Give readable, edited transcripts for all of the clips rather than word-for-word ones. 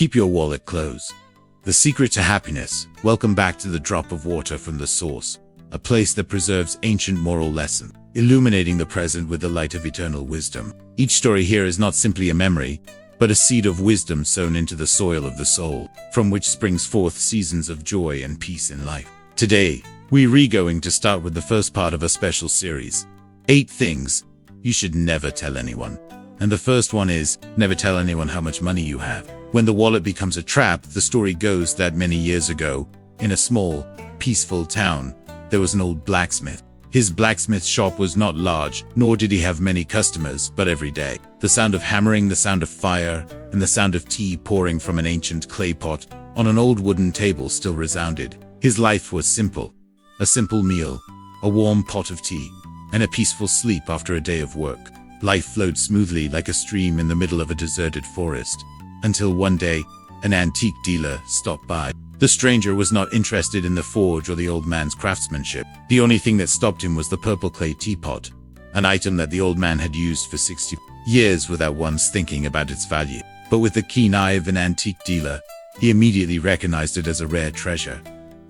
Keep your wallet close. The secret to happiness. Welcome back to the drop of water from the source, a place that preserves ancient moral lesson, illuminating the present with the light of eternal wisdom. Each story here is not simply a memory, but a seed of wisdom sown into the soil of the soul, from which springs forth seasons of joy and peace in life. Today, we're going to start with the first part of a special series, 8 things you should never tell anyone. And the first one is, never tell anyone how much money you have. When the wallet becomes a trap, the story goes that many years ago, in a small, peaceful town, there was an old blacksmith. His blacksmith shop was not large, nor did he have many customers, but every day, the sound of hammering, the sound of fire, and the sound of tea pouring from an ancient clay pot on an old wooden table still resounded. His life was simple. A simple meal, a warm pot of tea, and a peaceful sleep after a day of work. Life flowed smoothly like a stream in the middle of a deserted forest, until one day, an antique dealer stopped by. The stranger was not interested in the forge or the old man's craftsmanship. The only thing that stopped him was the purple clay teapot, an item that the old man had used for 60 years without once thinking about its value. But with the keen eye of an antique dealer, he immediately recognized it as a rare treasure,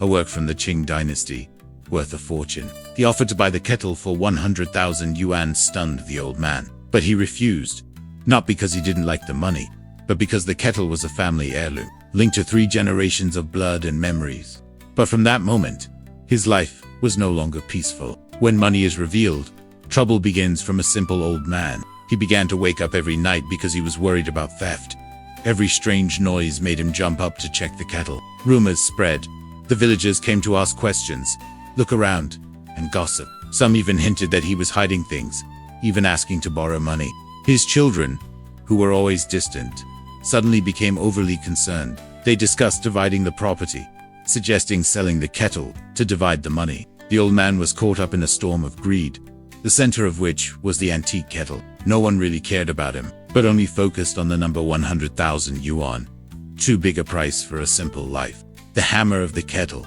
a work from the Qing dynasty, worth a fortune. The offer to buy the kettle for 100,000 yuan stunned the old man, but he refused, not because he didn't like the money, but because the kettle was a family heirloom, linked to 3 generations of blood and memories. But from that moment, his life was no longer peaceful. When money is revealed, trouble begins from a simple old man. He began to wake up every night because he was worried about theft. Every strange noise made him jump up to check the kettle. Rumors spread. The villagers came to ask questions, look around, and gossip. Some even hinted that he was hiding things, even asking to borrow money. His children, who were always distant, suddenly became overly concerned. They discussed dividing the property, suggesting selling the kettle to divide the money. The old man was caught up in a storm of greed, the center of which was the antique kettle. No one really cared about him, but only focused on the number 100,000 yuan. Too big a price for a simple life. The hammer of the kettle.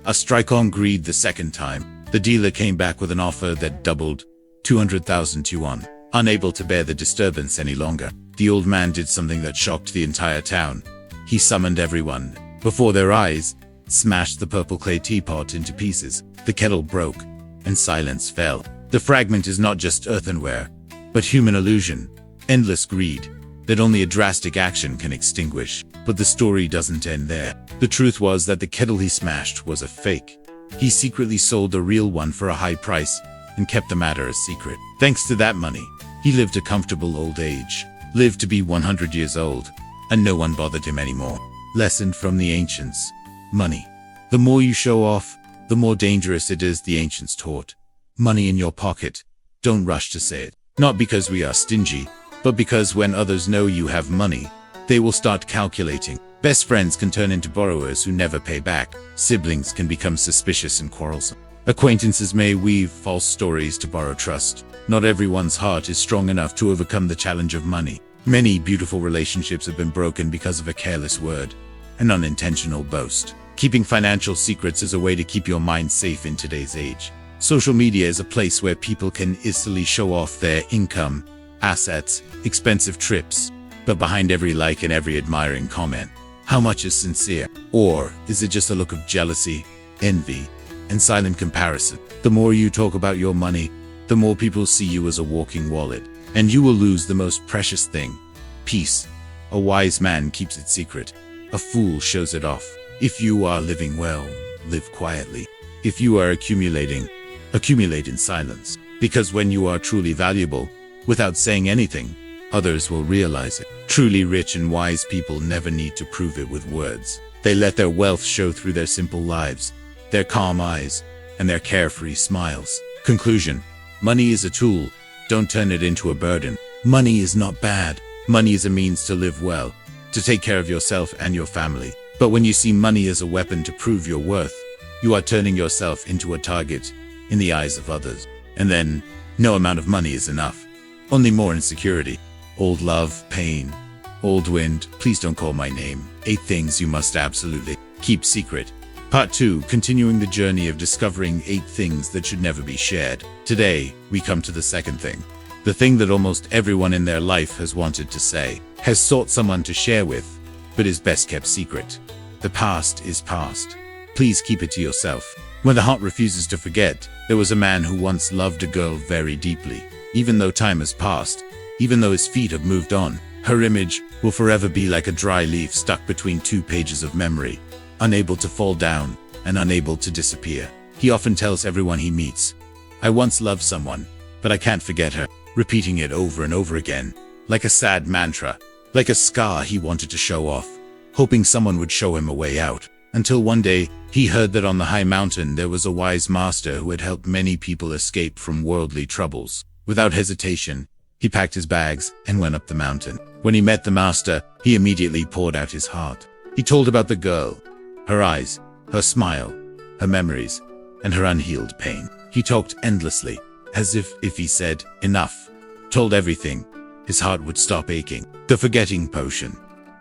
A strike on greed the second time. The dealer came back with an offer that doubled 200,000 yuan. Unable to bear the disturbance any longer, the old man did something that shocked the entire town. He summoned everyone. Before their eyes, smashed the purple clay teapot into pieces. The kettle broke, and silence fell. The fragment is not just earthenware, but human illusion, endless greed, that only a drastic action can extinguish. But the story doesn't end there. The truth was that the kettle he smashed was a fake. He secretly sold a real one for a high price, and kept the matter a secret. Thanks to that money, he lived a comfortable old age, lived to be 100 years old, and no one bothered him anymore. Lesson from the ancients. Money. The more you show off, the more dangerous it is, the ancients taught. Money in your pocket. Don't rush to say it. Not because we are stingy, but because when others know you have money, they will start calculating. Best friends can turn into borrowers who never pay back. Siblings can become suspicious and quarrelsome. Acquaintances may weave false stories to borrow trust. Not everyone's heart is strong enough to overcome the challenge of money. Many beautiful relationships have been broken because of a careless word, an unintentional boast. Keeping financial secrets is a way to keep your mind safe in today's age. Social media is a place where people can easily show off their income, assets, expensive trips. But behind every like and every admiring comment, how much is sincere? Or is it just a look of jealousy, envy, and silent comparison? The more you talk about your money, the more people see you as a walking wallet, and you will lose the most precious thing, peace. A wise man keeps it secret. A fool shows it off. If you are living well, live quietly. If you are accumulating, accumulate in silence. Because when you are truly valuable, without saying anything, others will realize it. Truly rich and wise people never need to prove it with words. They let their wealth show through their simple lives, their calm eyes, and their carefree smiles. Conclusion. Money is a tool. Don't turn it into a burden. Money is not bad. Money is a means to live well, to take care of yourself and your family. But when you see money as a weapon to prove your worth, you are turning yourself into a target in the eyes of others. And then, no amount of money is enough. Only more insecurity. Old love, pain, old wind. Please don't call my name. 8 things you must absolutely keep secret. Part 2, continuing the journey of discovering 8 things that should never be shared. Today, we come to the second thing. The thing that almost everyone in their life has wanted to say, has sought someone to share with, but is best kept secret. The past is past. Please keep it to yourself. When the heart refuses to forget, there was a man who once loved a girl very deeply. Even though time has passed, even though his feet have moved on, her image will forever be like a dry leaf stuck between two pages of memory, unable to fall down and unable to disappear. He often tells everyone he meets, "I once loved someone, but I can't forget her," repeating it over and over again, like a sad mantra, like a scar he wanted to show off, hoping someone would show him a way out. Until one day, he heard that on the high mountain there was a wise master who had helped many people escape from worldly troubles. Without hesitation, he packed his bags and went up the mountain. When he met the master, he immediately poured out his heart. He told about the girl, her eyes, her smile, her memories, and her unhealed pain. He talked endlessly, as if he said, "Enough," told everything, his heart would stop aching. The forgetting potion.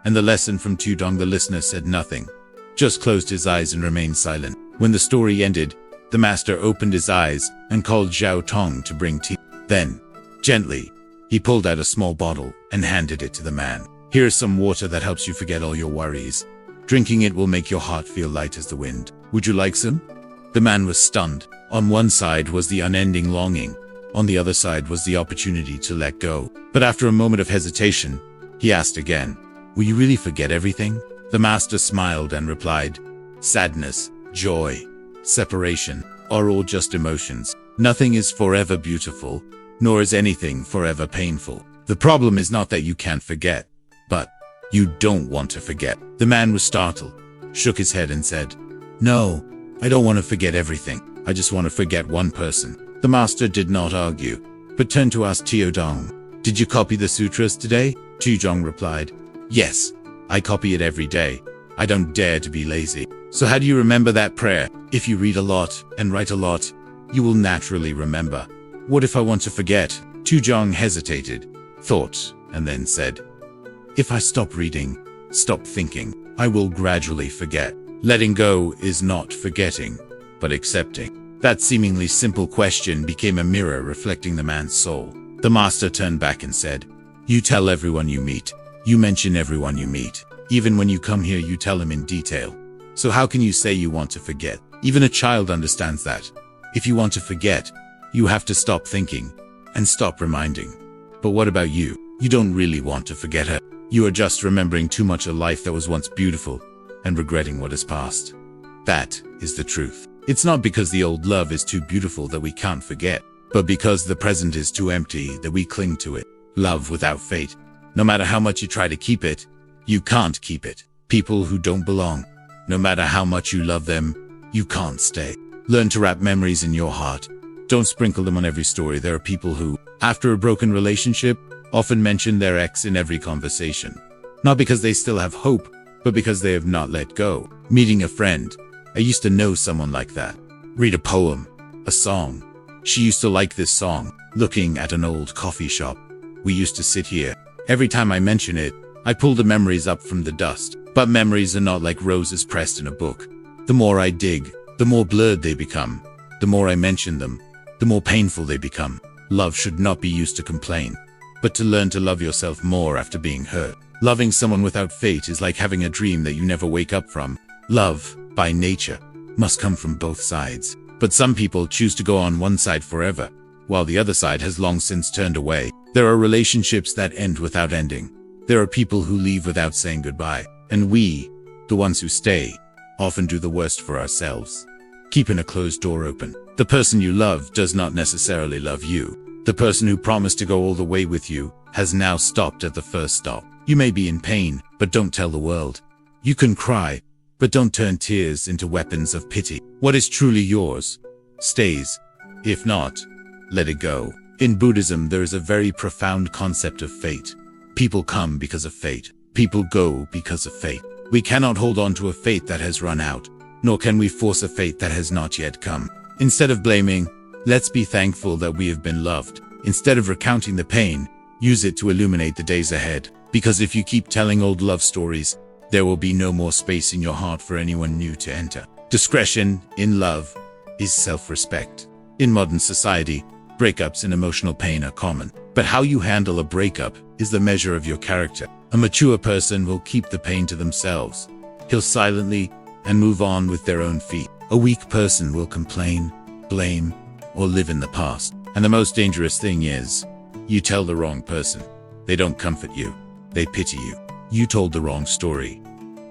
And the lesson from Tudong, the listener said nothing, just closed his eyes and remained silent. When the story ended, the master opened his eyes and called Zhao Tong to bring tea. Then, gently, he pulled out a small bottle and handed it to the man. "Here is some water that helps you forget all your worries. Drinking it will make your heart feel light as the wind. Would you like some?" The man was stunned. On one side was the unending longing. On the other side was the opportunity to let go. But after a moment of hesitation, he asked again, "Will you really forget everything?" The master smiled and replied, "Sadness, joy, separation are all just emotions. Nothing is forever beautiful, nor is anything forever painful. The problem is not that you can't forget, but you don't want to forget." The man was startled, shook his head and said, "No, I don't want to forget everything. I just want to forget one person." The master did not argue, but turned to ask Tudong, "Did you copy the sutras today?" Tudong replied, "Yes, I copy it every day. I don't dare to be lazy." "So how do you remember that prayer?" "If you read a lot and write a lot, you will naturally remember." "What if I want to forget?" Tudong hesitated, thought, and then said, "If I stop reading, stop thinking, I will gradually forget." Letting go is not forgetting, but accepting. That seemingly simple question became a mirror reflecting the man's soul. The master turned back and said, "You tell everyone you meet. You mention everyone you meet. Even when you come here, you tell them in detail. So how can you say you want to forget? Even a child understands that. If you want to forget, you have to stop thinking and stop reminding. But what about you? You don't really want to forget her. You are just remembering too much a life that was once beautiful and regretting what has passed. That is the truth. It's not because the old love is too beautiful that we can't forget, but because the present is too empty that we cling to it. Love without fate. No matter how much you try to keep it, you can't keep it. People who don't belong. No matter how much you love them, you can't stay. Learn to wrap memories in your heart. Don't sprinkle them on every story. There are people who, after a broken relationship, often mention their ex in every conversation. Not because they still have hope, but because they have not let go. Meeting a friend. I used to know someone like that. Read a poem, a song. She used to like this song. Looking at an old coffee shop. We used to sit here. Every time I mention it, I pull the memories up from the dust. But memories are not like roses pressed in a book. The more I dig, the more blurred they become. The more I mention them, the more painful they become. Love should not be used to complain, but to learn to love yourself more after being hurt. Loving someone without fate is like having a dream that you never wake up from. Love, by nature, must come from both sides. But some people choose to go on one side forever, while the other side has long since turned away. There are relationships that end without ending. There are people who leave without saying goodbye. And we, the ones who stay, often do the worst for ourselves. Keeping a closed door open. The person you love does not necessarily love you. The person who promised to go all the way with you has now stopped at the first stop. You may be in pain, but don't tell the world. You can cry, but don't turn tears into weapons of pity. What is truly yours stays. If not, let it go. In Buddhism, there is a very profound concept of fate. People come because of fate. People go because of fate. We cannot hold on to a fate that has run out, nor can we force a fate that has not yet come. Instead of blaming, let's be thankful that we have been loved. Instead of recounting the pain, use it to illuminate the days ahead. Because if you keep telling old love stories, there will be no more space in your heart for anyone new to enter. Discretion in love is self-respect. In modern society, breakups and emotional pain are common. But how you handle a breakup is the measure of your character. A mature person will keep the pain to themselves. He'll silently and move on with their own feet. A weak person will complain, blame, or live in the past. And the most dangerous thing is, you tell the wrong person. They don't comfort you. They pity you. You told the wrong story.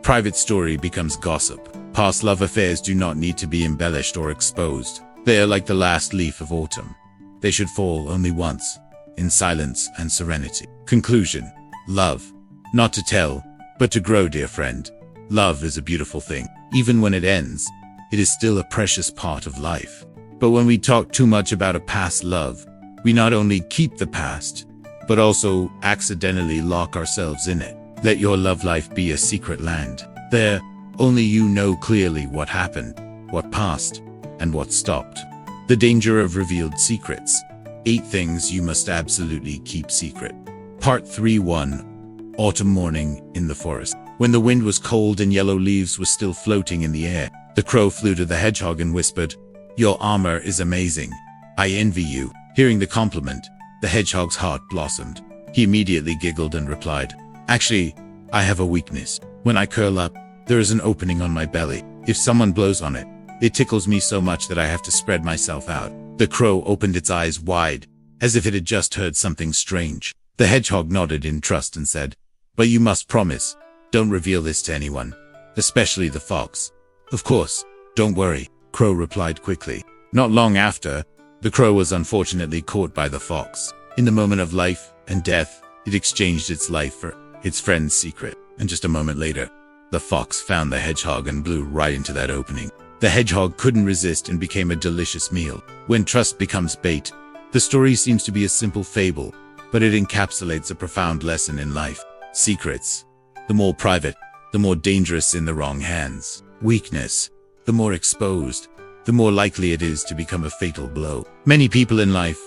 Private story becomes gossip. Past love affairs do not need to be embellished or exposed. They are like the last leaf of autumn. They should fall only once, in silence and serenity. Conclusion. Love. Not to tell, but to grow, dear friend. Love is a beautiful thing. Even when it ends, it is still a precious part of life. But when we talk too much about a past love, we not only keep the past, but also accidentally lock ourselves in it. Let your love life be a secret land. There, only you know clearly what happened, what passed, and what stopped. The danger of revealed secrets. 8 things you must absolutely keep secret. Part 3:1. Autumn morning in the forest. When the wind was cold and yellow leaves were still floating in the air, the crow flew to the hedgehog and whispered, "Your armor is amazing. I envy you." Hearing the compliment, the hedgehog's heart blossomed. He immediately giggled and replied, "Actually, I have a weakness. When I curl up, there is an opening on my belly. If someone blows on it, it tickles me so much that I have to spread myself out." The crow opened its eyes wide, as if it had just heard something strange. The hedgehog nodded in trust and said, "But you must promise, don't reveal this to anyone, especially the fox." "Of course, don't worry," Crow replied quickly. Not long after, the crow was unfortunately caught by the fox. In the moment of life and death, it exchanged its life for its friend's secret. And just a moment later, the fox found the hedgehog and blew right into that opening. The hedgehog couldn't resist and became a delicious meal. When trust becomes bait, the story seems to be a simple fable, but it encapsulates a profound lesson in life. Secrets. The more private, the more dangerous in the wrong hands. Weakness. The more exposed, the more likely it is to become a fatal blow. Many people in life,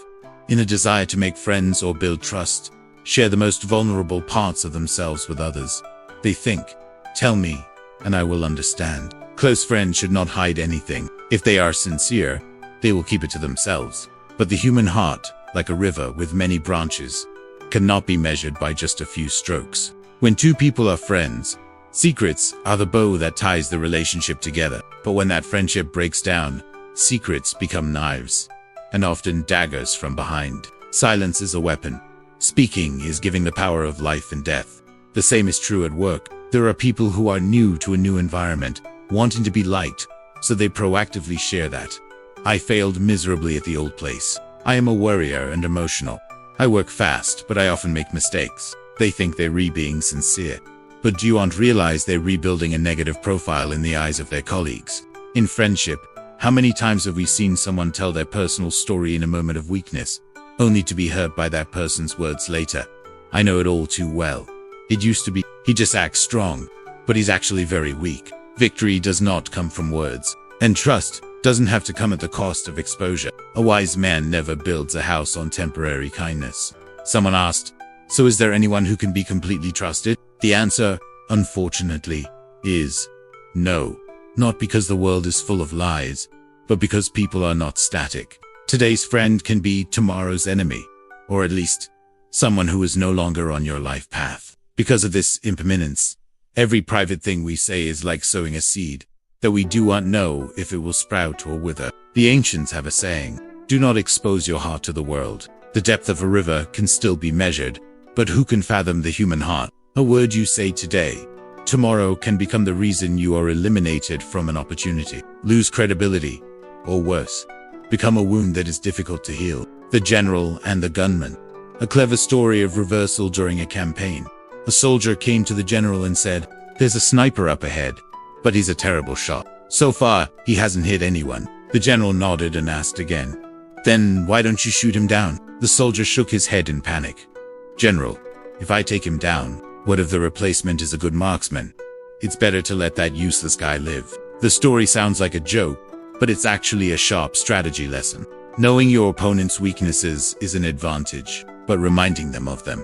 in a desire to make friends or build trust, share the most vulnerable parts of themselves with others. They think, "Tell me, and I will understand." Close friends should not hide anything. If they are sincere, they will keep it to themselves. But the human heart, like a river with many branches, cannot be measured by just a few strokes. When two people are friends, secrets are the bow that ties the relationship together. But when that friendship breaks down, secrets become knives, and often daggers from behind. Silence is a weapon. Speaking is giving the power of life and death. The same is true at work. There are people who are new to a new environment, wanting to be liked, so they proactively share that. "I failed miserably at the old place. I am a worrier and emotional. I work fast, but I often make mistakes." They think they're being sincere. But do you not realize they're rebuilding a negative profile in the eyes of their colleagues? In friendship, how many times have we seen someone tell their personal story in a moment of weakness, only to be hurt by that person's words later? I know it all too well. It used to be, "He just acts strong, but he's actually very weak." Victory does not come from words, and trust doesn't have to come at the cost of exposure. A wise man never builds a house on temporary kindness. Someone asked, "So is there anyone who can be completely trusted?" The answer, unfortunately, is no. Not because the world is full of lies, but because people are not static. Today's friend can be tomorrow's enemy, or at least someone who is no longer on your life path. Because of this impermanence, every private thing we say is like sowing a seed that we do not know if it will sprout or wither. The ancients have a saying, "Do not expose your heart to the world." The depth of a river can still be measured, but who can fathom the human heart? A word you say today, tomorrow can become the reason you are eliminated from an opportunity, lose credibility, or worse, become a wound that is difficult to heal. The general and the gunman. A clever story of reversal during a campaign. A soldier came to the general and said, "There's a sniper up ahead, but he's a terrible shot. So far, he hasn't hit anyone." The general nodded and asked again, "Then why don't you shoot him down?" The soldier shook his head in panic. "General, if I take him down, what if the replacement is a good marksman? It's better to let that useless guy live." The story sounds like a joke, but it's actually a sharp strategy lesson. Knowing your opponent's weaknesses is an advantage, but reminding them of them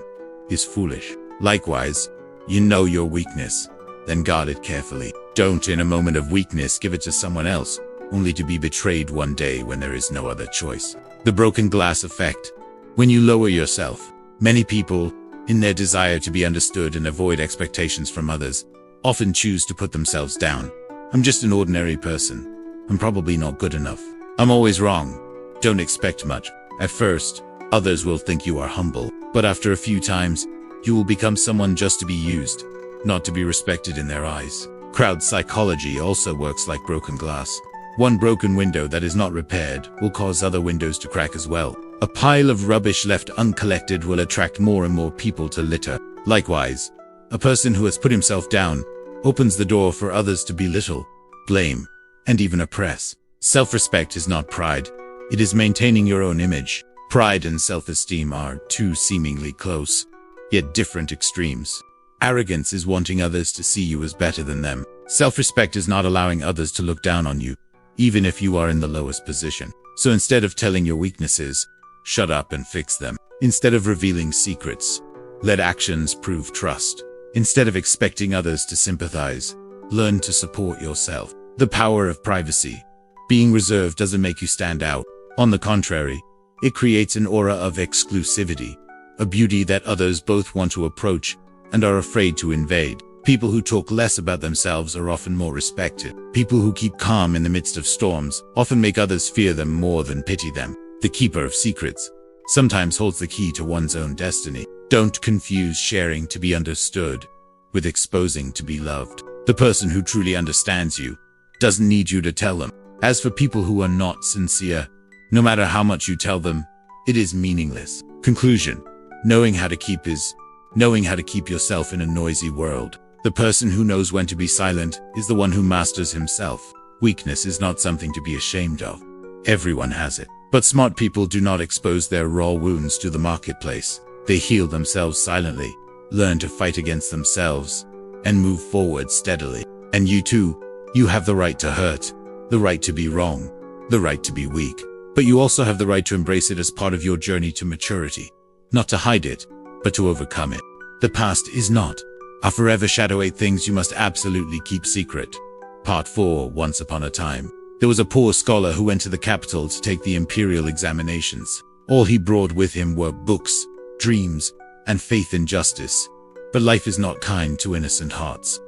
is foolish. Likewise, you know your weakness, then guard it carefully. Don't in a moment of weakness give it to someone else, only to be betrayed one day when there is no other choice. The broken glass effect. When you lower yourself, many people, in their desire to be understood and avoid expectations from others, often choose to put themselves down. I'm just an ordinary person. I'm probably not good enough. I'm always wrong. Don't expect much. At first, others will think you are humble, but after a few times, you will become someone just to be used, not to be respected in their eyes. Crowd psychology also works like broken glass. One broken window that is not repaired will cause other windows to crack as well. A pile of rubbish left uncollected will attract more and more people to litter. Likewise, a person who has put himself down opens the door for others to belittle, blame, and even oppress. Self-respect is not pride. It is maintaining your own image. Pride and self-esteem are two seemingly close, yet different extremes. Arrogance is wanting others to see you as better than them. Self-respect is not allowing others to look down on you, even if you are in the lowest position. So instead of telling your weaknesses, shut up and fix them. Instead of revealing secrets, let actions prove trust. Instead of expecting others to sympathize, learn to support yourself. The power of privacy. Being reserved doesn't make you stand out. On the contrary, it creates an aura of exclusivity, a beauty that others both want to approach and are afraid to invade. People who talk less about themselves are often more respected. People who keep calm in the midst of storms often make others fear them more than pity them. The keeper of secrets sometimes holds the key to one's own destiny. Don't confuse sharing to be understood with exposing to be loved. The person who truly understands you doesn't need you to tell them. As for people who are not sincere, no matter how much you tell them, it is meaningless. Conclusion: knowing how to keep yourself in a noisy world. The person who knows when to be silent is the one who masters himself. Weakness is not something to be ashamed of. Everyone has it. But smart people do not expose their raw wounds to the marketplace. They heal themselves silently, learn to fight against themselves, and move forward steadily. And you too, you have the right to hurt, the right to be wrong, the right to be weak. But you also have the right to embrace it as part of your journey to maturity. Not to hide it, but to overcome it. The past is not a forever shadow. 8 things you must absolutely keep secret. Part 4. Once upon a time, there was a poor scholar who went to the capital to take the imperial examinations. All he brought with him were books, dreams, and faith in justice. But life is not kind to innocent hearts.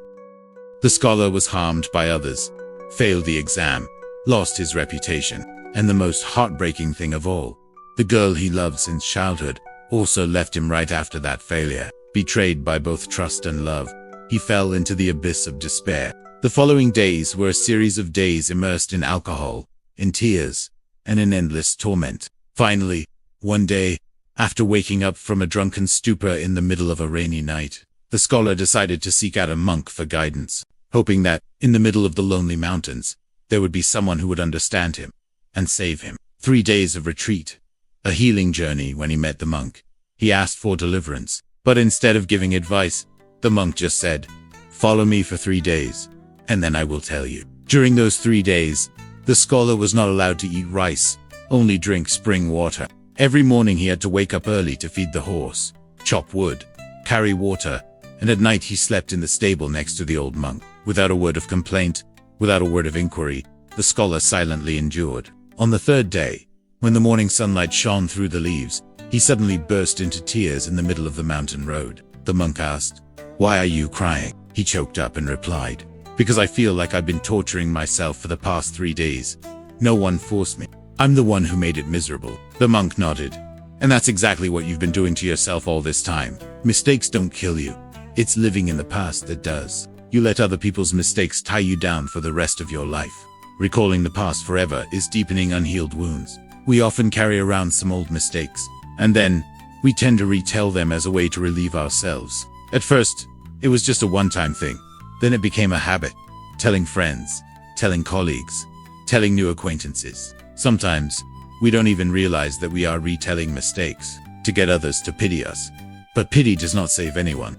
The scholar was harmed by others, failed the exam, lost his reputation, and the most heartbreaking thing of all, the girl he loved since childhood also left him right after that failure. Betrayed by both trust and love, he fell into the abyss of despair. The following days were a series of days immersed in alcohol, in tears, and in endless torment. Finally, one day, after waking up from a drunken stupor in the middle of a rainy night, the scholar decided to seek out a monk for guidance, hoping that, in the middle of the lonely mountains, there would be someone who would understand him and save him. 3 days of retreat, a healing journey. When he met the monk, he asked for deliverance, but instead of giving advice, the monk just said, "Follow me for 3 days, and then I will tell you." During those 3 days, the scholar was not allowed to eat rice, only drink spring water. Every morning he had to wake up early to feed the horse, chop wood, carry water, and at night he slept in the stable next to the old monk. Without a word of complaint, without a word of inquiry, the scholar silently endured. On the 3rd day, when the morning sunlight shone through the leaves, he suddenly burst into tears in the middle of the mountain road. The monk asked, "Why are you crying?" He choked up and replied, "Because I feel like I've been torturing myself for the past 3 days. No one forced me. I'm the one who made it miserable." The monk nodded. "And that's exactly what you've been doing to yourself all this time. Mistakes don't kill you. It's living in the past that does. You let other people's mistakes tie you down for the rest of your life. Recalling the past forever is deepening unhealed wounds. We often carry around some old mistakes, and then we tend to retell them as a way to relieve ourselves. At first, it was just a one-time thing. Then it became a habit. Telling friends, telling colleagues, telling new acquaintances. Sometimes, we don't even realize that we are retelling mistakes to get others to pity us. But pity does not save anyone.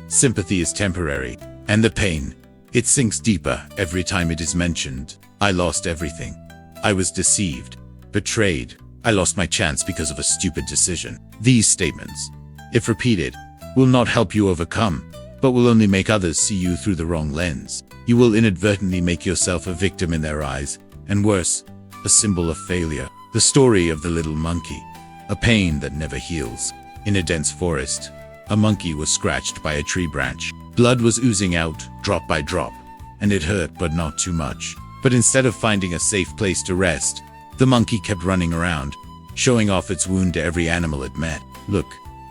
Sympathy is temporary, and the pain, it sinks deeper every time it is mentioned. I lost everything. I was deceived, betrayed. I lost my chance because of a stupid decision. These statements, if repeated, will not help you overcome, but will only make others see you through the wrong lens. You will inadvertently make yourself a victim in their eyes, and worse, a symbol of failure. The story of the little monkey, a pain that never heals. In a dense forest, a monkey was scratched by a tree branch. Blood was oozing out, drop by drop, and it hurt, but not too much. But instead of finding a safe place to rest, the monkey kept running around, showing off its wound to every animal it met. Look,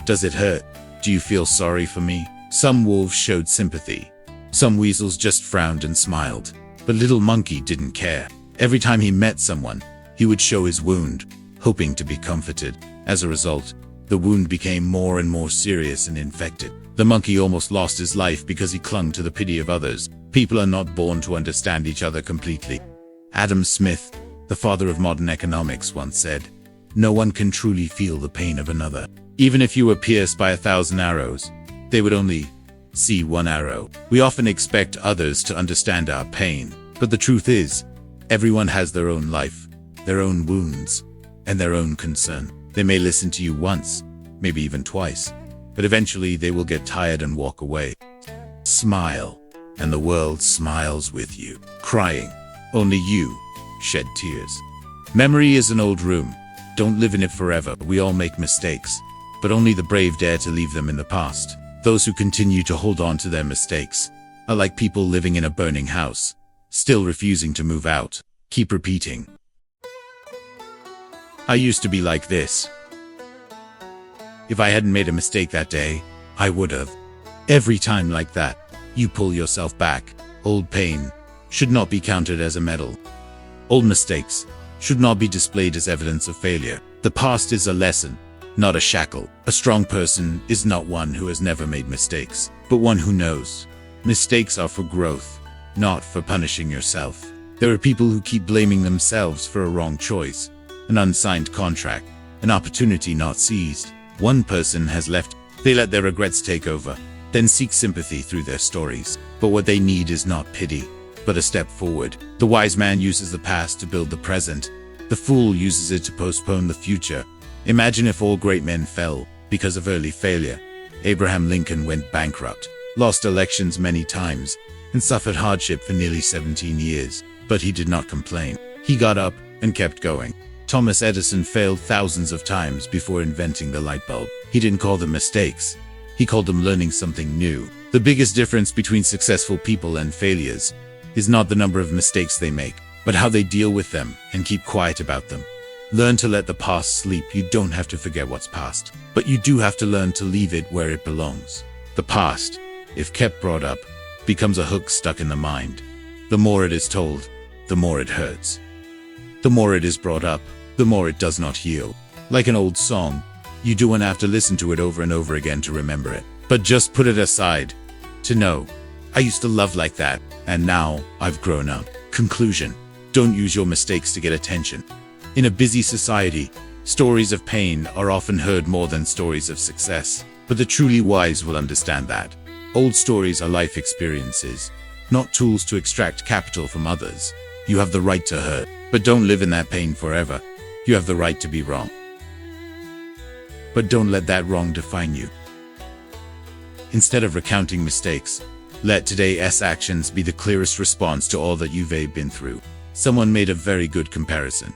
does it hurt? Do you feel sorry for me? Some wolves showed sympathy. Some weasels just frowned and smiled. But little monkey didn't care. Every time he met someone, he would show his wound, hoping to be comforted. As a result, the wound became more and more serious and infected. The monkey almost lost his life because he clung to the pity of others. People are not born to understand each other completely. Adam Smith, the father of modern economics, once said, "No one can truly feel the pain of another. Even if you were pierced by 1,000 arrows, they would only see one arrow." We often expect others to understand our pain, but the truth is, everyone has their own life, their own wounds, and their own concern. They may listen to you once, maybe even twice, but eventually they will get tired and walk away. Smile, and the world smiles with you. Crying, only you shed tears. Memory is an old room. Don't live in it forever. We all make mistakes, but only the brave dare to leave them in the past. Those who continue to hold on to their mistakes are like people living in a burning house, still refusing to move out. Keep repeating, "I used to be like this. If I hadn't made a mistake that day, I would have." Every time like that, you pull yourself back. Old pain should not be counted as a medal. Old mistakes should not be displayed as evidence of failure. The past is a lesson, not a shackle. A strong person is not one who has never made mistakes, but one who knows. Mistakes are for growth, not for punishing yourself. There are people who keep blaming themselves for a wrong choice, an unsigned contract, an opportunity not seized. One person has left. They let their regrets take over, then seek sympathy through their stories. But what they need is not pity, but a step forward. The wise man uses the past to build the present. The fool uses it to postpone the future. Imagine if all great men fell because of early failure. Abraham Lincoln went bankrupt, lost elections many times, and suffered hardship for nearly 17 years. But he did not complain. He got up and kept going. Thomas Edison failed thousands of times before inventing the light bulb. He didn't call them mistakes. He called them learning something new. The biggest difference between successful people and failures is not the number of mistakes they make, but how they deal with them and keep quiet about them. Learn to let the past sleep. You don't have to forget what's past, but you do have to learn to leave it where it belongs. The past, if kept brought up, becomes a hook stuck in the mind. The more it is told, the more it hurts. The more it is brought up, the more it does not heal. Like an old song, you don't have to listen to it over and over again to remember it, but just put it aside to know, I used to love like that, and now I've grown up. Conclusion: don't use your mistakes to get attention. In a busy society, stories of pain are often heard more than stories of success, but the truly wise will understand that. Old stories are life experiences, not tools to extract capital from others. You have the right to hurt, but don't live in that pain forever. You have the right to be wrong, but don't let that wrong define you. Instead of recounting mistakes, let today's actions be the clearest response to all that you've been through. Someone made a very good comparison.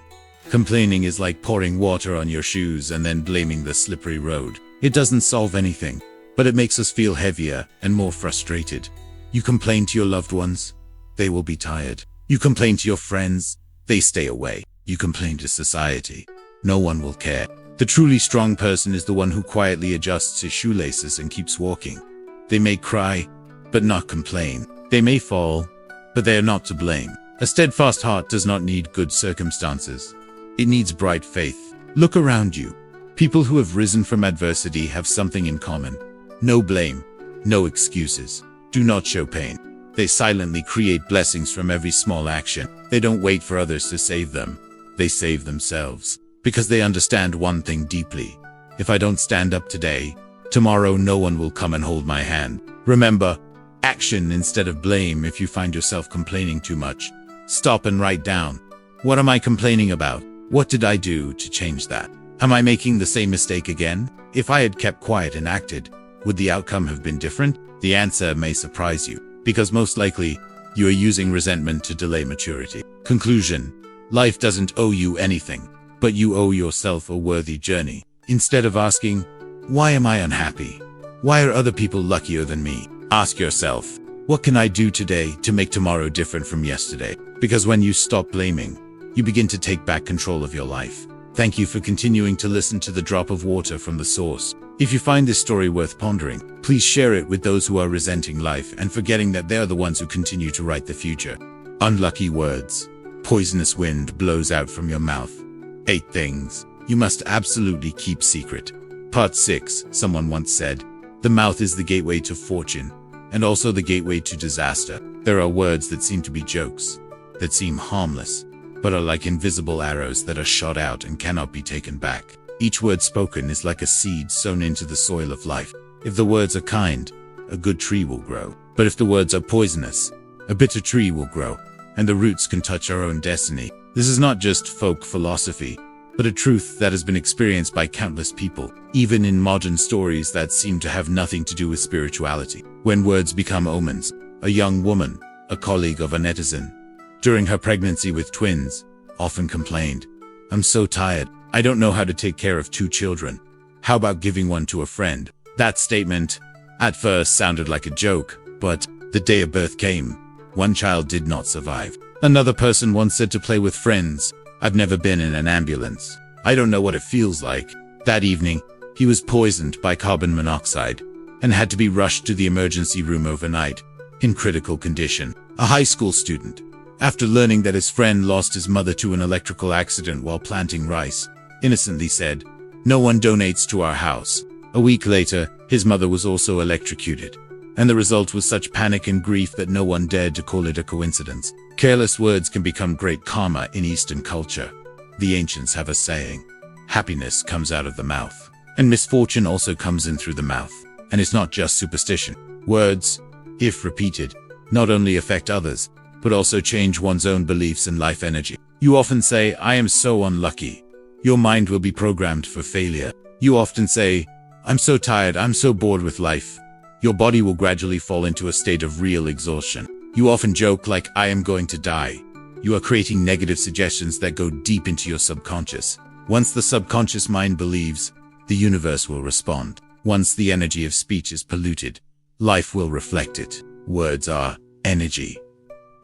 Complaining is like pouring water on your shoes and then blaming the slippery road. It doesn't solve anything, but it makes us feel heavier and more frustrated. You complain to your loved ones, they will be tired. You complain to your friends, they stay away. You complain to society, no one will care. The truly strong person is the one who quietly adjusts his shoelaces and keeps walking. They may cry, but not complain. They may fall, but they are not to blame. A steadfast heart does not need good circumstances. It needs bright faith. Look around you. People who have risen from adversity have something in common. No blame, no excuses. Do not show pain. They silently create blessings from every small action. They don't wait for others to save them. They save themselves. Because they understand one thing deeply. If I don't stand up today, tomorrow no one will come and hold my hand. Remember, action instead of blame. If you find yourself complaining too much, stop and write down. What am I complaining about? What did I do to change that? Am I making the same mistake again? If I had kept quiet and acted, would the outcome have been different? The answer may surprise you, because most likely, you are using resentment to delay maturity. Conclusion: life doesn't owe you anything, but you owe yourself a worthy journey. Instead of asking, Why am I unhappy? Why are other people luckier than me? Ask yourself, what can I do today to make tomorrow different from yesterday? Because when you stop blaming, you begin to take back control of your life. Thank you for continuing to listen to the drop of water from the source. If you find this story worth pondering, please share it with those who are resenting life and forgetting that they are the ones who continue to write the future. Unlucky words. Poisonous wind blows out from your mouth. 8 things you must absolutely keep secret. Part 6. Someone once said, the mouth is the gateway to fortune, and also the gateway to disaster. There are words that seem to be jokes, that seem harmless, but are like invisible arrows that are shot out and cannot be taken back. Each word spoken is like a seed sown into the soil of life. If the words are kind, a good tree will grow. But if the words are poisonous, a bitter tree will grow, and the roots can touch our own destiny. This is not just folk philosophy, but a truth that has been experienced by countless people, even in modern stories that seem to have nothing to do with spirituality. When words become omens, a young woman, a colleague of a netizen, during her pregnancy with twins, often complained, "I'm so tired. I don't know how to take care of 2 children. How about giving one to a friend?" That statement, at first, sounded like a joke, but the day of birth came. One child did not survive. Another person once said to play with friends, "I've never been in an ambulance. I don't know what it feels like." That evening, he was poisoned by carbon monoxide and had to be rushed to the emergency room overnight, in critical condition. A high school student, after learning that his friend lost his mother to an electrical accident while planting rice, innocently said, "No one donates to our house." A week later, his mother was also electrocuted, and the result was such panic and grief that no one dared to call it a coincidence. Careless words can become great karma in Eastern culture. The ancients have a saying, happiness comes out of the mouth, and misfortune also comes in through the mouth. And it's not just superstition. Words, if repeated, not only affect others, but also change one's own beliefs and life energy. You often say, "I am so unlucky." Your mind will be programmed for failure. You often say, "I'm so tired, I'm so bored with life." Your body will gradually fall into a state of real exhaustion. You often joke like, "I am going to die." You are creating negative suggestions that go deep into your subconscious. Once the subconscious mind believes, the universe will respond. Once the energy of speech is polluted, life will reflect it. Words are energy.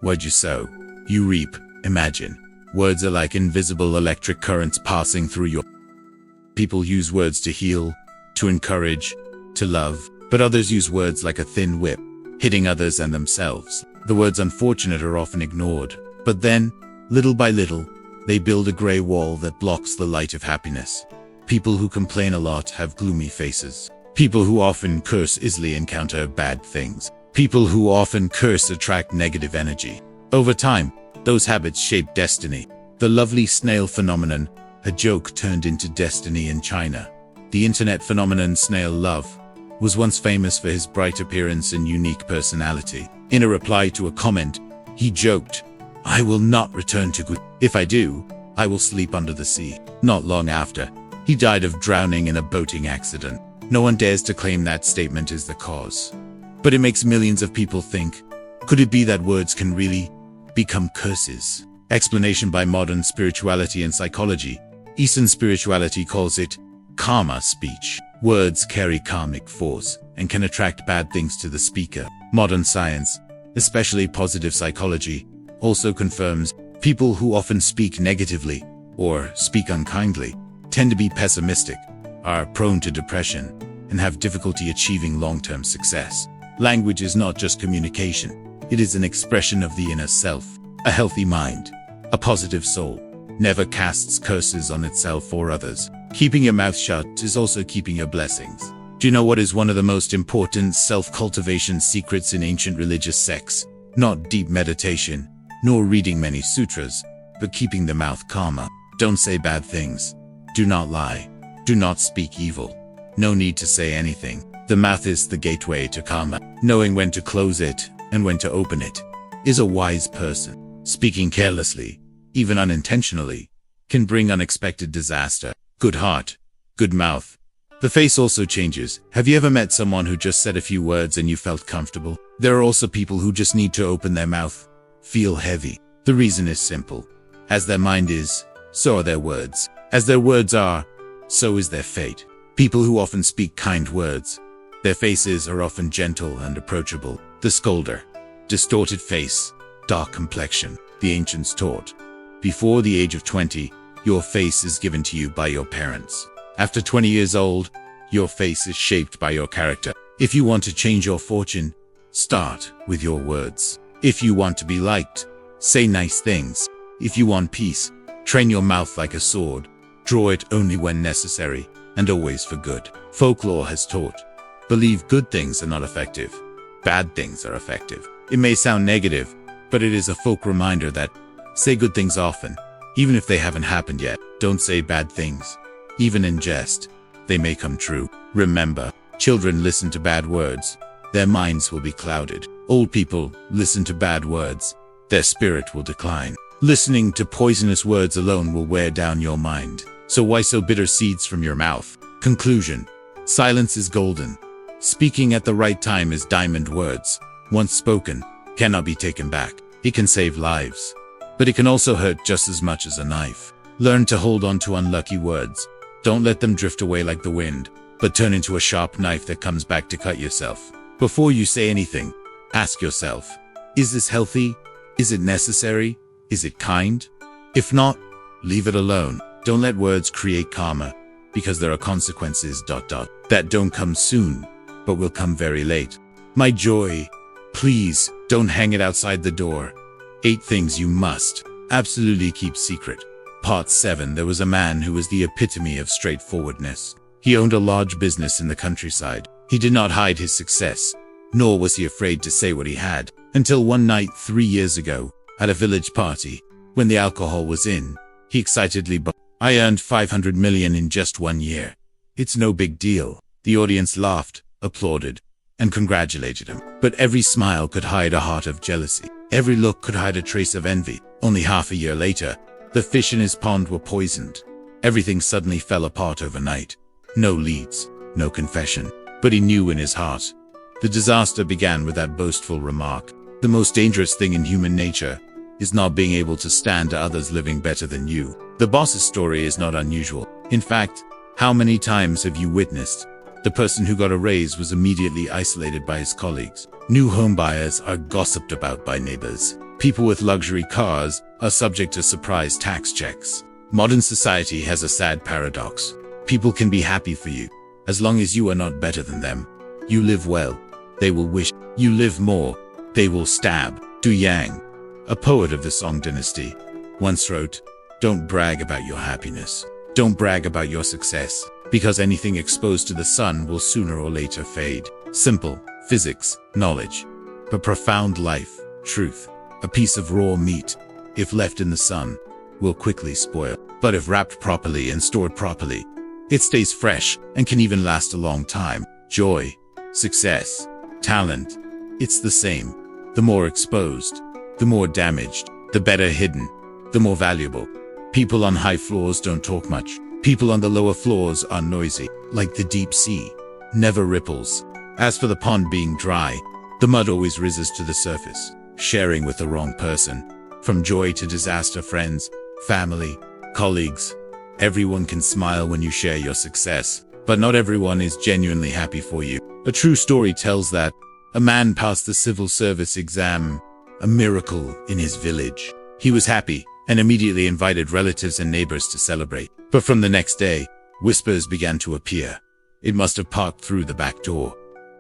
What you sow, you reap. Imagine. Words are like invisible electric currents passing through your... People use words to heal, to encourage, to love, but others use words like a thin whip, hitting others and themselves. The words unfortunate are often ignored, but then, little by little, they build a gray wall that blocks the light of happiness. People who complain a lot have gloomy faces. People who often curse easily encounter bad things. People who often curse attract negative energy. Over time, those habits shape destiny. The lovely snail phenomenon, a joke turned into destiny in China. The internet phenomenon Snail Love was once famous for his bright appearance and unique personality. In a reply to a comment, he joked, "I will not return to good. If I do, I will sleep under the sea." Not long after, he died of drowning in a boating accident. No one dares to claim that statement is the cause. But it makes millions of people think, could it be that words can really become curses? Explanation by modern spirituality and psychology. Eastern spirituality calls it karma speech. Words carry karmic force and can attract bad things to the speaker. Modern science, especially positive psychology, also confirms people who often speak negatively or speak unkindly tend to be pessimistic, are prone to depression, and have difficulty achieving long-term success. Language is not just communication. It is an expression of the inner self. A healthy mind, a positive soul, never casts curses on itself or others. Keeping your mouth shut is also keeping your blessings. Do you know what is one of the most important self-cultivation secrets in ancient religious sects? Not deep meditation, nor reading many sutras, but keeping the mouth calmer. Don't say bad things. Do not lie. Do not speak evil. No need to say anything. The mouth is the gateway to karma. Knowing when to close it and when to open it is a wise person. Speaking carelessly, even unintentionally, can bring unexpected disaster. Good heart, good mouth. The face also changes. Have you ever met someone who just said a few words and you felt comfortable? There are also people who just need to open their mouth, feel heavy. The reason is simple. As their mind is, so are their words. As their words are, so is their fate. People who often speak kind words. Their faces are often gentle and approachable. The scolder. Distorted face, dark complexion. The ancients taught. Before the age of 20, your face is given to you by your parents. After 20 years old, your face is shaped by your character. If you want to change your fortune, start with your words. If you want to be liked, say nice things. If you want peace, train your mouth like a sword. Draw it only when necessary, and always for good. Folklore has taught. Believe good things are not effective. Bad things are effective. It may sound negative, but it is a folk reminder that say good things often, even if they haven't happened yet. Don't say bad things. Even in jest, they may come true. Remember, children listen to bad words. Their minds will be clouded. Old people listen to bad words. Their spirit will decline. Listening to poisonous words alone will wear down your mind. So why sow bitter seeds from your mouth? Conclusion. Silence is golden. Speaking at the right time is diamond words. Once spoken, cannot be taken back. It can save lives, but it can also hurt just as much as a knife. Learn to hold on to unlucky words. Don't let them drift away like the wind, but turn into a sharp knife that comes back to cut yourself. Before you say anything, ask yourself, is this healthy? Is it necessary? Is it kind? If not, leave it alone. Don't let words create karma, because there are consequences ... that don't come soon, but will come very late. My joy, please don't hang it outside the door. 8 things you must absolutely keep secret. Part 7. There was a man who was the epitome of straightforwardness. He owned a large business in the countryside. He did not hide his success, nor was he afraid to say what he had, until one night 3 years ago, at a village party, when the alcohol was in, he excitedly boasted, "I earned 500 million in just 1 year. It's no big deal." The audience laughed, applauded, and congratulated him. But every smile could hide a heart of jealousy. Every look could hide a trace of envy. Only half a year later, the fish in his pond were poisoned. Everything suddenly fell apart overnight. No leads, no confession. But he knew in his heart. The disaster began with that boastful remark. The most dangerous thing in human nature is not being able to stand to others living better than you. The boss's story is not unusual. In fact, how many times have you witnessed the person who got a raise was immediately isolated by his colleagues? New home buyers are gossiped about by neighbors. People with luxury cars are subject to surprise tax checks. Modern society has a sad paradox. People can be happy for you, as long as you are not better than them. You live well, they will wish. You live more, they will stab. Du Yang, a poet of the Song dynasty, once wrote, "Don't brag about your happiness. Don't brag about your success, because anything exposed to the sun will sooner or later fade." Simple physics, knowledge, but profound life, truth. A piece of raw meat, if left in the sun, will quickly spoil. But if wrapped properly and stored properly, it stays fresh and can even last a long time. Joy, success, talent, it's the same. The more exposed, the more damaged. The better hidden, the more valuable. People on high floors don't talk much. People on the lower floors are noisy, like the deep sea. Never ripples. As for the pond being dry, the mud always rises to the surface. Sharing with the wrong person. From joy to disaster, friends, family, colleagues. Everyone can smile when you share your success, but not everyone is genuinely happy for you. A true story tells that a man passed the civil service exam, a miracle in his village. He was happy and immediately invited relatives and neighbors to celebrate. But from the next day, whispers began to appear. It must have parked through the back door.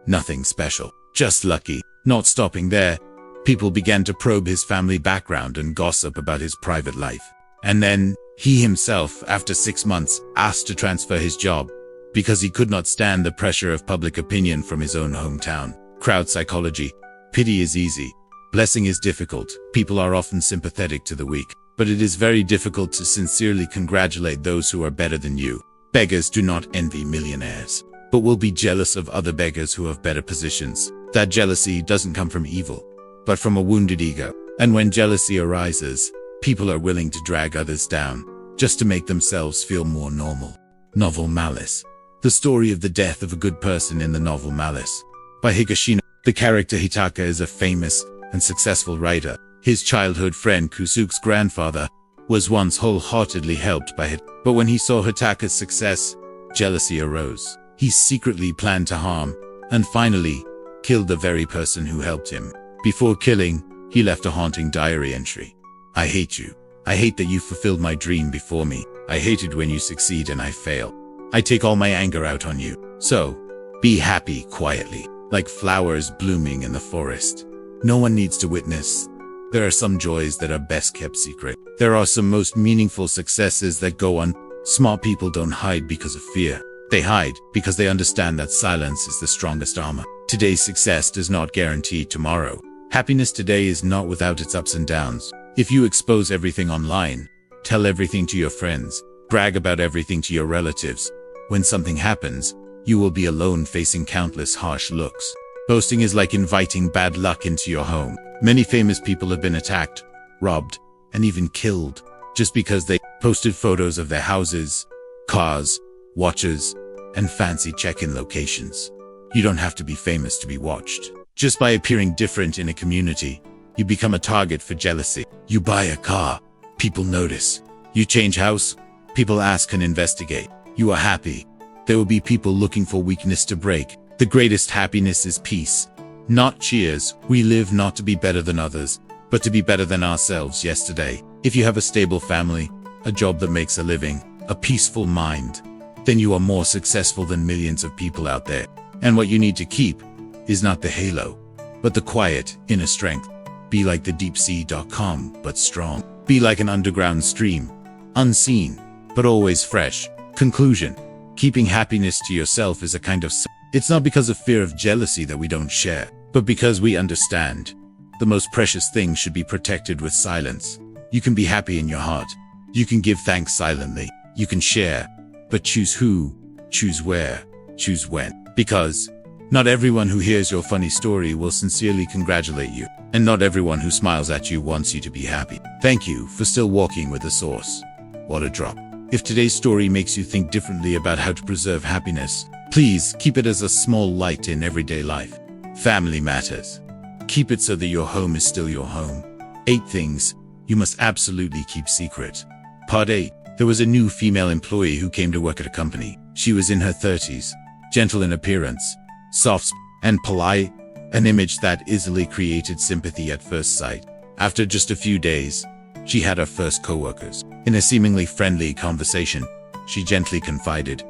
Nothing special, just lucky. Not stopping there, people began to probe his family background and gossip about his private life. And then, he himself, after 6 months, asked to transfer his job, because he could not stand the pressure of public opinion from his own hometown. Crowd psychology. Pity is easy. Blessing is difficult. People are often sympathetic to the weak, but it is very difficult to sincerely congratulate those who are better than you. Beggars do not envy millionaires, but will be jealous of other beggars who have better positions. That jealousy doesn't come from evil, but from a wounded ego. And when jealousy arises, people are willing to drag others down, just to make themselves feel more normal. Novel Malice. The story of the death of a good person in the novel Malice, by Higashino. The character Hitaka is a famous and successful writer. His childhood friend Kusuke's grandfather was once wholeheartedly helped by it, but when he saw Hitaka's success, jealousy arose. He secretly planned to harm, and finally, killed the very person who helped him. Before killing, he left a haunting diary entry. I hate you. I hate that you fulfilled my dream before me. I hate it when you succeed and I fail. I take all my anger out on you. So, be happy quietly, like flowers blooming in the forest. No one needs to witness. There are some joys that are best kept secret. There are some most meaningful successes that go on. Smart people don't hide because of fear. They hide because they understand that silence is the strongest armor. Today's success does not guarantee tomorrow. Happiness today is not without its ups and downs. If you expose everything online, tell everything to your friends, brag about everything to your relatives, when something happens, you will be alone facing countless harsh looks. Boasting is like inviting bad luck into your home. Many famous people have been attacked, robbed, and even killed just because they posted photos of their houses, cars, watches, and fancy check-in locations. You don't have to be famous to be watched. Just by appearing different in a community, you become a target for jealousy. You buy a car, people notice. You change house, people ask and investigate. You are happy, there will be people looking for weakness to break. The greatest happiness is peace, not cheers. We live not to be better than others, but to be better than ourselves yesterday. If you have a stable family, a job that makes a living, a peaceful mind, then you are more successful than millions of people out there. And what you need to keep is not the halo, but the quiet inner strength. Be like the deep sea.com, but strong. Be like an underground stream, unseen, but always fresh. Conclusion: keeping happiness to yourself is a kind of it's not because of fear of jealousy that we don't share, but because we understand the most precious things should be protected with silence. You can be happy in your heart. You can give thanks silently. You can share, but choose who, choose where, choose when. Because not everyone who hears your funny story will sincerely congratulate you, and not everyone who smiles at you wants you to be happy. Thank you for still walking with the source. What a drop. If today's story makes you think differently about how to preserve happiness, please keep it as a small light in everyday life. Family matters. Keep it so that your home is still your home. 8 things you must absolutely keep secret. Part 8. There was a new female employee who came to work at a company. She was in her 30s, gentle in appearance, soft and polite, an image that easily created sympathy at first sight. After just a few days, she had her first co-workers. In a seemingly friendly conversation, she gently confided,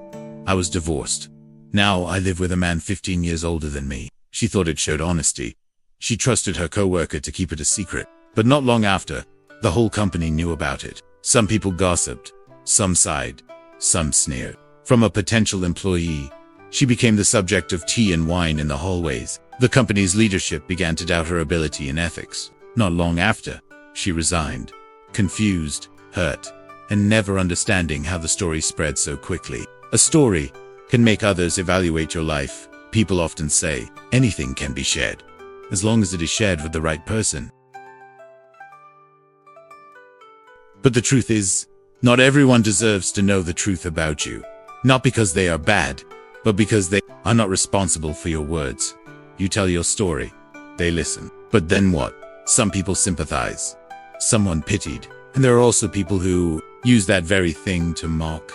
"I was divorced. Now I live with a man 15 years older than me." She thought it showed honesty. She trusted her co-worker to keep it a secret. But not long after, the whole company knew about it. Some people gossiped, some sighed, some sneered. From a potential employee, she became the subject of tea and wine in the hallways. The company's leadership began to doubt her ability and ethics. Not long after, she resigned, confused, hurt, and never understanding how the story spread so quickly. A story can make others evaluate your life. People often say, anything can be shared, as long as it is shared with the right person. But the truth is, not everyone deserves to know the truth about you. Not because they are bad, but because they are not responsible for your words. You tell your story, they listen. But then what? Some people sympathize, someone pitied, and there are also people who use that very thing to mock,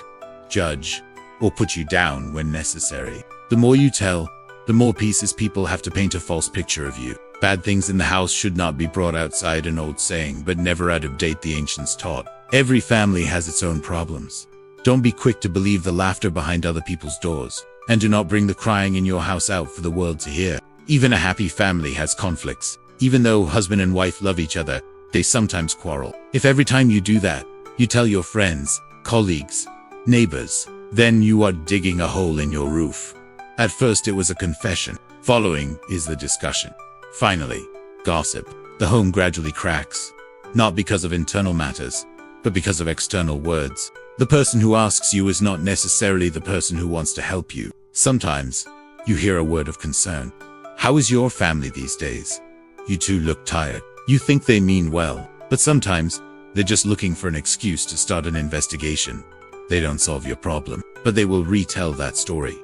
judge, or put you down when necessary. The more you tell, the more pieces people have to paint a false picture of you. Bad things in the house should not be brought outside, an old saying, but never out of date, the ancients taught. Every family has its own problems. Don't be quick to believe the laughter behind other people's doors, and do not bring the crying in your house out for the world to hear. Even a happy family has conflicts. Even though husband and wife love each other, they sometimes quarrel. If every time you do that, you tell your friends, colleagues, neighbors, then you are digging a hole in your roof. At first it was a confession. Following is the discussion. Finally, gossip. The home gradually cracks, not because of internal matters, but because of external words. The person who asks you is not necessarily the person who wants to help you. Sometimes, you hear a word of concern. "How is your family these days? You two look tired." You think they mean well, but sometimes, they're just looking for an excuse to start an investigation. They don't solve your problem, but they will retell that story,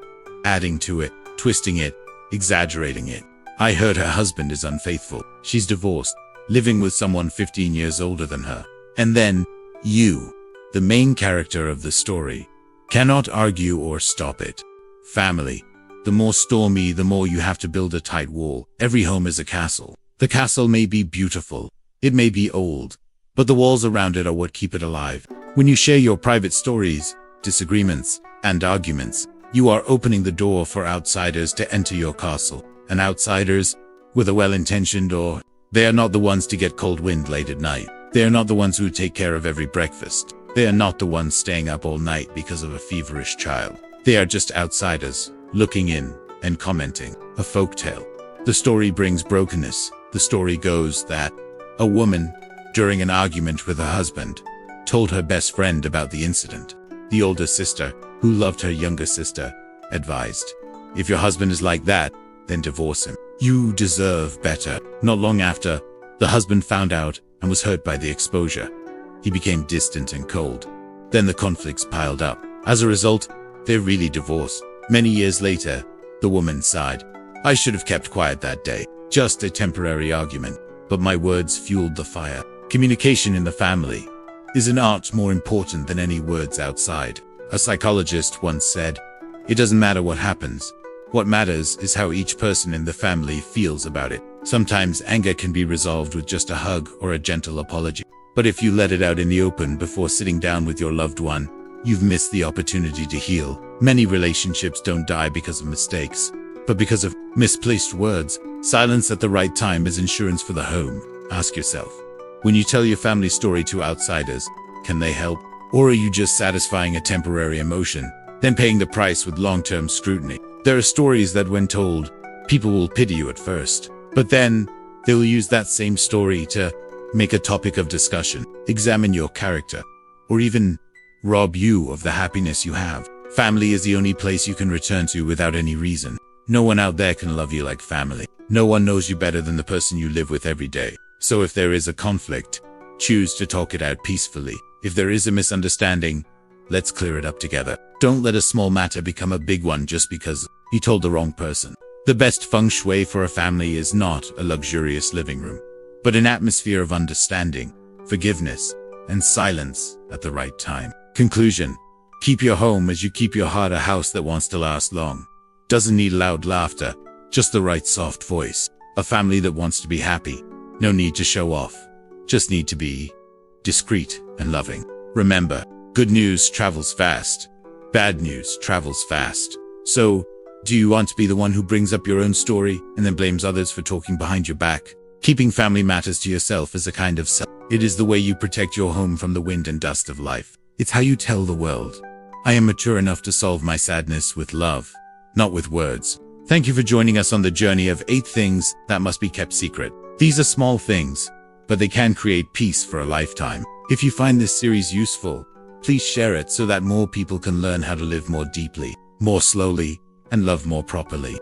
adding to it, twisting it, exaggerating it. "I heard her husband is unfaithful. She's divorced, living with someone 15 years older than her." And then, you, the main character of the story, cannot argue or stop it. Family. The more stormy, the more you have to build a tight wall. Every home is a castle. The castle may be beautiful. It may be old. But the walls around it are what keep it alive. When you share your private stories, disagreements, and arguments, you are opening the door for outsiders to enter your castle. And outsiders, whether well-intentioned or, they are not the ones to get cold wind late at night. They are not the ones who take care of every breakfast. They are not the ones staying up all night because of a feverish child. They are just outsiders, looking in and commenting. A folktale. The story brings brokenness. The story goes that a woman, during an argument with her husband, told her best friend about the incident. The older sister, who loved her younger sister, advised, "If your husband is like that, then divorce him. You deserve better." Not long after, the husband found out and was hurt by the exposure. He became distant and cold. Then the conflicts piled up. As a result, they really divorced. Many years later, the woman sighed, "I should have kept quiet that day. Just a temporary argument, but my words fueled the fire." Communication in the family is an art more important than any words outside. A psychologist once said, "It doesn't matter what happens. What matters is how each person in the family feels about it." Sometimes anger can be resolved with just a hug or a gentle apology. But if you let it out in the open before sitting down with your loved one, you've missed the opportunity to heal. Many relationships don't die because of mistakes, but because of misplaced words. Silence at the right time is insurance for the home. Ask yourself, when you tell your family story to outsiders, can they help? Or are you just satisfying a temporary emotion, then paying the price with long-term scrutiny? There are stories that when told, people will pity you at first, but then they will use that same story to make a topic of discussion, examine your character, or even rob you of the happiness you have. Family is the only place you can return to without any reason. No one out there can love you like family. No one knows you better than the person you live with every day. So if there is a conflict, choose to talk it out peacefully. If there is a misunderstanding, let's clear it up together. Don't let a small matter become a big one just because you told the wrong person. The best feng shui for a family is not a luxurious living room, but an atmosphere of understanding, forgiveness, and silence at the right time. Conclusion. Keep your home as you keep your heart, a house that wants to last long. Doesn't need loud laughter, just the right soft voice. A family that wants to be happy. No need to show off. Just need to be discreet and loving. Remember, good news travels fast. Bad news travels fast. So, do you want to be the one who brings up your own story and then blames others for talking behind your back? Keeping family matters to yourself is a kind of self. It is the way you protect your home from the wind and dust of life. It's how you tell the world, I am mature enough to solve my sadness with love, not with words. Thank you for joining us on the journey of 8 things that must be kept secret. These are small things, but they can create peace for a lifetime. If you find this series useful, please share it so that more people can learn how to live more deeply, more slowly, and love more properly.